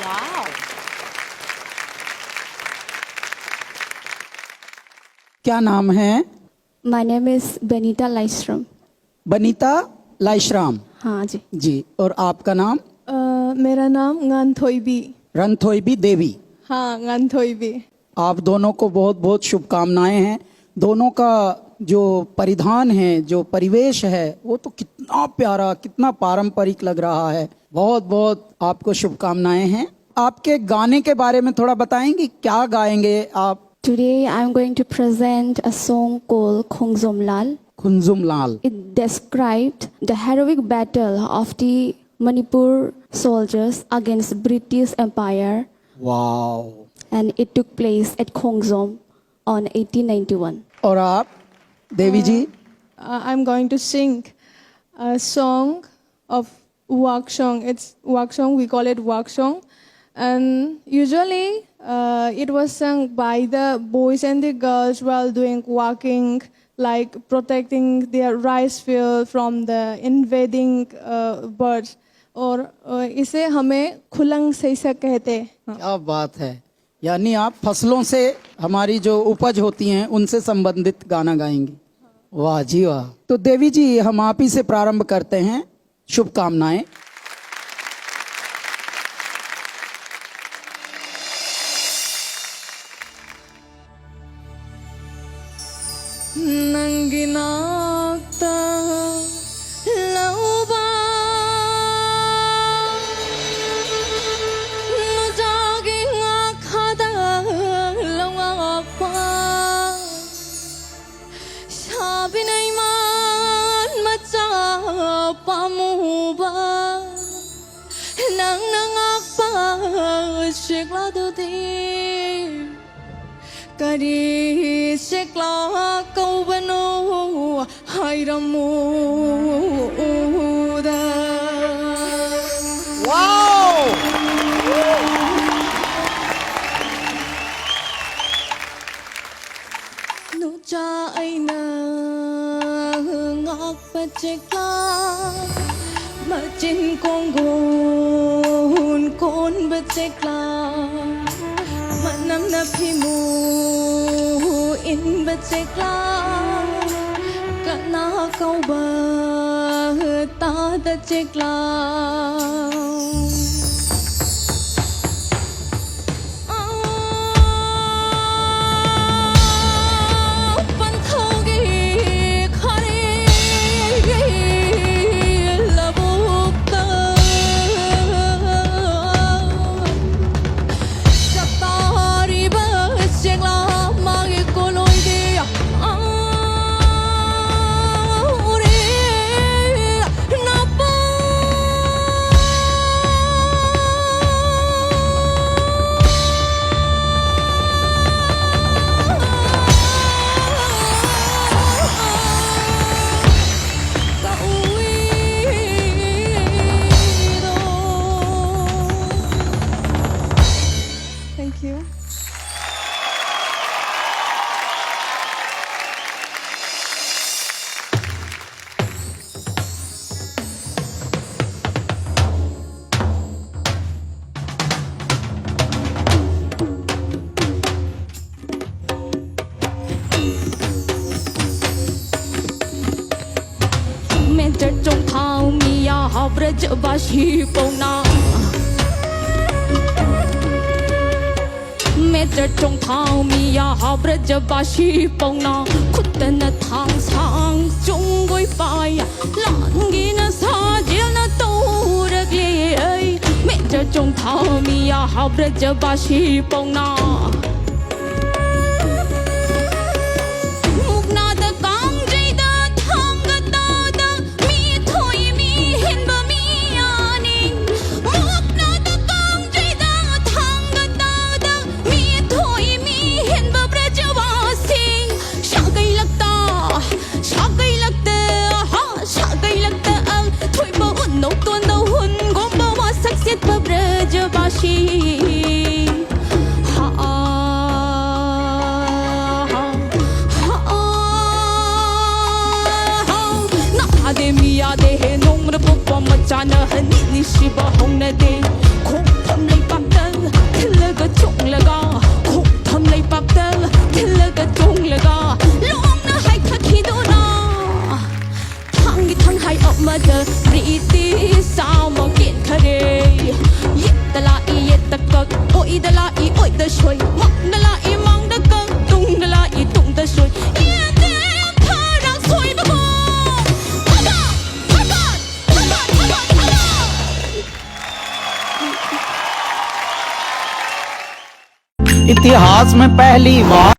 वाह। क्या नाम है? My name is Benita Lystrom. Banita लाइश्राम हाँ जी। जी। और आपका नाम? मेरा नाम nganthoibi। रंथोइबी देवी। हाँ, nganthoibi। आप दोनों को बहुत बहुत शुभकामनाएं हैं। दोनों का जो परिधान है, जो परिवेश है, वो तो कितना प्यारा, कितना पारंपरिक लग रहा है। बहुत बहुत आपको शुभकामनाएं हैं। आपके गाने के बारे में थोड़ा बताएंगे, क्या गाएंगे आप? Today I am going to present a song called Khongzom Lal. Khongjom Lal. It described the heroic battle of the Manipur soldiers against British Empire, wow. and it took place at Khongzom on 1891. और आप देवी जी? I'm going to sing a song of Wak song. It's Wak song. We call it Wak song, and usually it was sung by the boys and the girls while doing walking, like protecting their rice field from the invading birds. और इसे हमें खुलंग सैसा कहते हैं। क्या बात है। यानी आप फसलों से, हमारी जो उपज होती हैं, उनसे संबंधित गाना गाएंगे। वाह जी वाह। तो देवी जी, हम आप ही से प्रारंभ करते हैं। शुभकामनाएं। Nanginakta lauba nujaging akhada lawapa sabi nay man macha pamuba nang nangakpa shikla do di Kari sekla kau bano hai ramuda. Wow. Nucha aina ngak pachekla machin kongon kon pachekla manam na phimu in pachekla kana kau ba ta da chekla. Thank you. Mentor trong thao miya habraj bashi pona. Mentor trong thao miya habraj bashi pona. Kutana thang sang chung goi pai. Langi na sajil na turagli. Mentor trong thao miya habraj bashi pona. Chana hani ni shiba hong na de khong pham lai pam ta 了个钟了个，哭他们巴的，天了个钟了个，龙那还他气多呢。ทั้งให้ออกมาเจอรีตีสาวมองเกณฑ์คาเรเย็ดตะลาอีเย็ดตะกักโอยตะลาอีโอยตะช่วยมังตะลาอีมังตะกักตุงตะลาอีตุงตะช่วยเย็ดเต็มพารังสวยบ้าบ้าฮัลโหลฮัลโหลฮัลโหลฮัลโหลฮัลโหล इतिहास में पहली बार